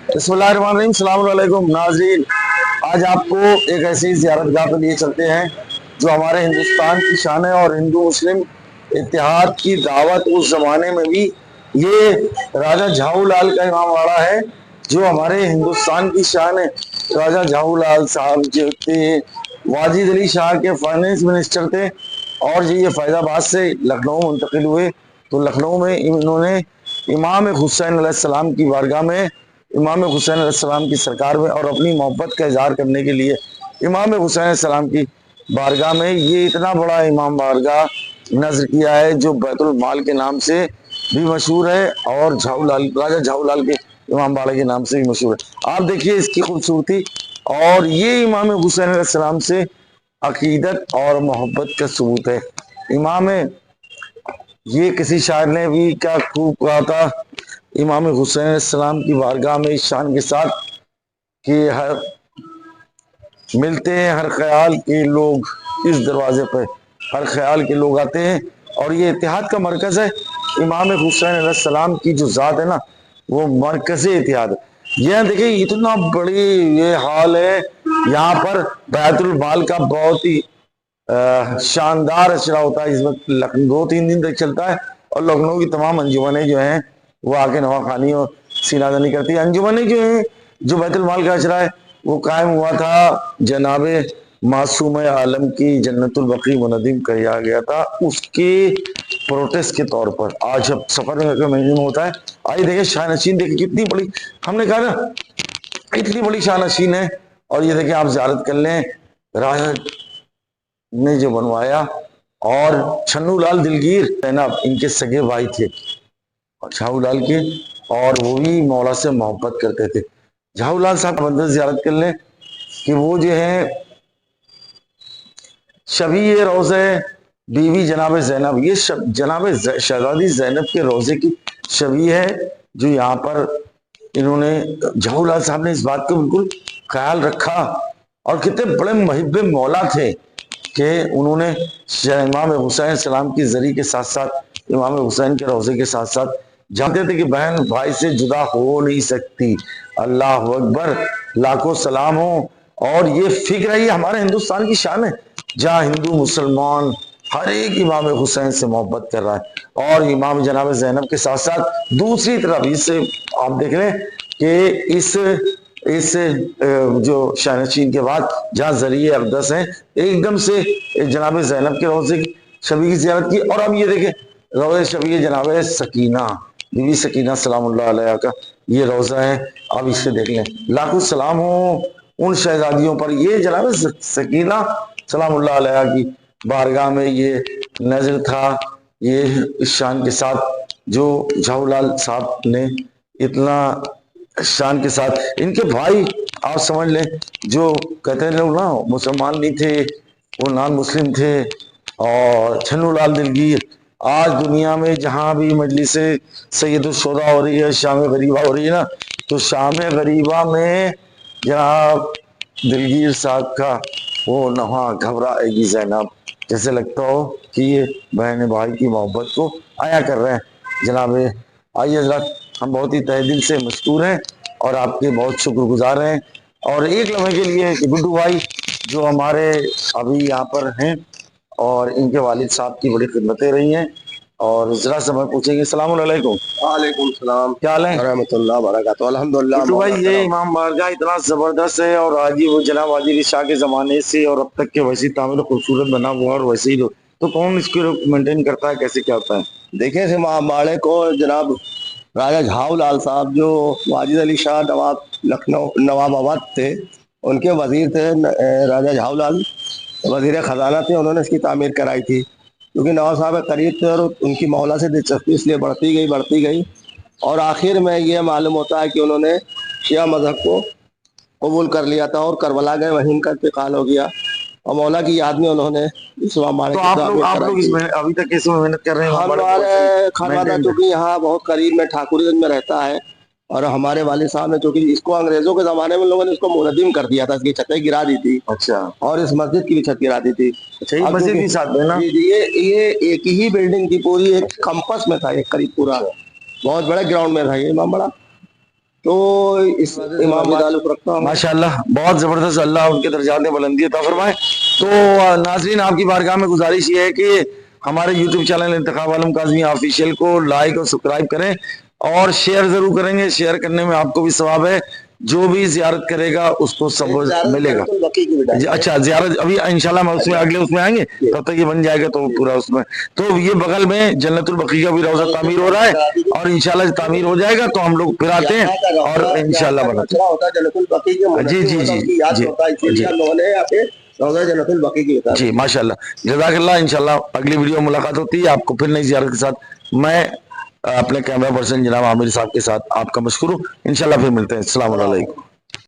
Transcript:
बिस्मिल्लाहिर्रहमानिर्रहीम। अस्सलाम वालेकुम नाज़रीन, आज आपको एक ऐसी ज़ियारत गाह पर लिए चलते हैं जो हमारे हिंदुस्तान की शान है और हिंदू मुस्लिम इत्तेहाद की दावत उस ज़माने में भी ये राजा झाऊलाल का इमामबाड़ा है जो हमारे हिंदुस्तान की शान है। राजा झाऊलाल साहब जो थे वाजिद अली शाह के फाइनेंस मिनिस्टर थे और ये फैज़ाबाद से लखनऊ मुंतकिल हुए तो लखनऊ में इन्होंने इमाम हुसैन अलैहिस्सलाम की बारगाह में इमाम हुसैन अलैहिस्सलाम की सरकार में और अपनी मोहब्बत का इजहार करने के लिए इमाम हुसैन अलैहिस्सलाम की बारगाह में ये इतना बड़ा इमाम बारगाह नज़र किया है जो बैतुल माल के नाम से भी मशहूर है और झाऊलाल राजा झाऊलाल के इमाम बाड़ा के नाम से भी मशहूर है। आप देखिए इसकी खूबसूरती और ये इमाम हुसैन अलैहिस्सलाम से अकीदत और मोहब्बत का सबूत है। इमाम ये किसी शायर ने भी क्या खूब कहा था इमाम हुसैन अलैहिस्सलाम की बारगाह में इस शान के साथ कि हर मिलते हैं हर ख्याल के लोग इस दरवाजे पर, हर ख्याल के लोग आते हैं और ये इत्तेहाद का मरकज है। इमाम हुसैन अलैहिस्सलाम की जो ज़ात है ना वो मरकज इत्तेहाद है। ये देखिए इतना बड़ी ये हाल है, यहाँ पर बैतुल माल का बहुत ही शानदार अशरा होता है। इस वक्त 2-3 दिन तक चलता है और लखनऊ की तमाम अंजुमनें जो हैं वो आके नवाखानी और सीनादनी करती है। अंजुमनें जो हैं जो बैतुल माल का अशरा है वो कायम हुआ था जनाबे मासूम आलम की जन्नतुल बकी मुनद्दिम किया गया था उसके प्रोटेस्ट के तौर पर। आज अब सफर में महीने में होता है। आइए देखें शाहनशीन, देखिए कितनी बड़ी, हमने कहा ना इतनी बड़ी शाहनशीन है। और ये देखिए आप ज़ियारत कर लें, राजा ने जो बनवाया और छन्नू लाल दिलगीर जैनब इनके सगे भाई थे झाऊलाल के और वो भी मौला से मोहब्बत करते थे। झाऊलाल साहब मंदिर ज़ियारत कर लें कि वो जो है शबी रोज़े बीवी जनाब जैनब, ये जनाब शहजादी जैनब के रोज़े की शबी है जो यहाँ पर इन्होंने झाऊलाल साहब ने इस बात को बिल्कुल ख्याल रखा। और कितने बड़े मुहिब मौला थे कि उन्होंने इमाम हुसैन सलाम की जरी के साथ साथ इमाम हुसैन के रोज़े के साथ साथ जानते थे कि बहन भाई से जुदा हो नहीं सकती। अल्लाह अकबर, लाखों सलाम हो। और ये फिक्र है, ये हमारे हिंदुस्तान की शान है जहाँ हिंदू मुसलमान हर एक इमाम हुसैन से मोहब्बत कर रहा है और इमाम जनाब जैनब के साथ साथ दूसरी तरफ इससे आप देख रहे हैं कि इस जो शाहनशीन के बाद जहाँ जरिए अक़दस है एकदम से जनाब जैनब के रोज़े की शबी की ज़ियारत की। और अब ये देखें रोज़े शबी जनाब सकीना बीवी सकीना सलामुल्लाह अलैहा का ये रोज़ा है। अब इससे देख लें, लाखों सलाम हो उन शहजादियों पर। ये जनाब सकीना सलामुल्लाह अलैहा की बारगाह में ये नजर था, ये इस शान के साथ जो झाऊलाल साहब ने इतना शान के साथ इनके भाई आप समझ लें जो कहते हैं लोग ना मुसलमान नहीं थे वो नॉन मुस्लिम थे। और छन्नू लाल दिलगीर आज दुनिया में जहाँ भी मजलिस सैयदुल शुरा हो रही है, शाम गरीबा हो रही है ना, तो शाम गरीबा में जनाब दिलगीर साहब का वो नहा घबराएगी जैनब, जैसे लगता हो कि ये बहन भाई की मोहब्बत को आया कर रहे हैं। जनाब आइए हज़रात, हम बहुत ही तहे दिल से मशकूर हैं और आपके बहुत शुक्रगुजार हैं। और एक लम्हे के लिए कि गुड्डू भाई जो हमारे अभी यहाँ पर हैं और इनके वालिद साहब की बड़ी खिदमतें रही हैं और जरा से मैं पूछेंगे। सलाम अलैकुम। वालेकुम सलाम, क्या हाल है? रहमतुल्लाह बरकातुहू। अल्हम्दुलिल्लाह। गुड्डू भाई ये इमाम बारगाह इतना जबरदस्त है और आज वो जनाब वाजिद शाह के जमाने से और अब तक के वैसी तामीर खूबसूरत बना हुआ और वैसे ही तो कौन इसको मेंटेन करता है, कैसे क्या होता है? देखिए इस इमामबाड़े को जनाब राजा झाऊलाल साहब जो वाजिद अली शाह नवाब लखनऊ नवाबाबाद थे उनके वजीर थे, राजा झाऊलाल वजीर ख़जाना थे, उन्होंने इसकी तामीर कराई थी। क्योंकि नवाब साहब के करीब थे और उनकी मौला से दिलचस्पी इसलिए बढ़ती गई और आखिर में ये मालूम होता है कि उन्होंने शिया मज़हब को कबूल कर लिया था और करबला गए, वहीं उनका इंतकाल हो गया और मौला की याद में उन्होंने इस इमामबाड़े तो की तामीर आप लोग कराई। इसमें अभी तक कैसे मेहनत कर रहे हैं? हमारे खानवादा चूँकि यहाँ बहुत करीब में ठाकुरगंज में रहता है और हमारे वालिद साहब ने चूँकि इसको अंग्रेजों के ज़माने में लोगों ने इसको मुनद्दिम कर दिया था, इसकी छतें गिरा दी थी। अच्छा। और इस मस्जिद की भी छत गिरा दी थी। अच्छा, ये मस्जिद भी साथ में ना? जी, ये एक ही बिल्डिंग थी, पूरी एक कैंपस में था, एक करीब पूरा बहुत बड़े ग्राउंड में था ये इमामबाड़ा। تو اس امام کا تعلق رکھتا ہوں. माशाल्लाह बहुत जबरदस्त, अल्लाह उनके दर्जात में बुलंदी अता फरमाए. तो नाजरीन, आपकी बारगाह में गुजारिश ये है कि हमारे YouTube चैनल इंतखाब आलम काज़मी ऑफिशियल को लाइक और सब्सक्राइब करें और शेयर जरूर करेंगे. शेयर करने में आपको भी सवाब है, जो भी जियारत करेगा उसको सब मिलेगा. बकी की जी, अच्छा, जियारत अभी इंशाल्लाह हम उसमें अगले उसमें आएंगे, तब तक ये बन जाएगा तो पूरा उसमें. तो ये बगल में जन्नतुल बकी का भी रौजा तामीर हो रहा है और इंशाल्लाह तामीर हो जाएगा तो हम लोग फिर आते हैं और इंशाल्लाह बनाते हैं. होता है जन्नतुल बकी के जी, जी, जी, की याद जी, होता है, जी. इसीलिए लोगों ने यहाँ पे रौजा जन्नतुल बकी की बता जी माशाल्लाह, जज़ाकल्लाह. इंशाल्लाह अगली वीडियो मुलाकात होती है, आपको फिर नई ज़ियारत के साथ. मैं अपने कैमरा पर्सन जनाब आमिर साहब के साथ आपका मशकूर हूँ. इंशाल्लाह फिर मिलते हैं. अस्सलाम वालेकुम.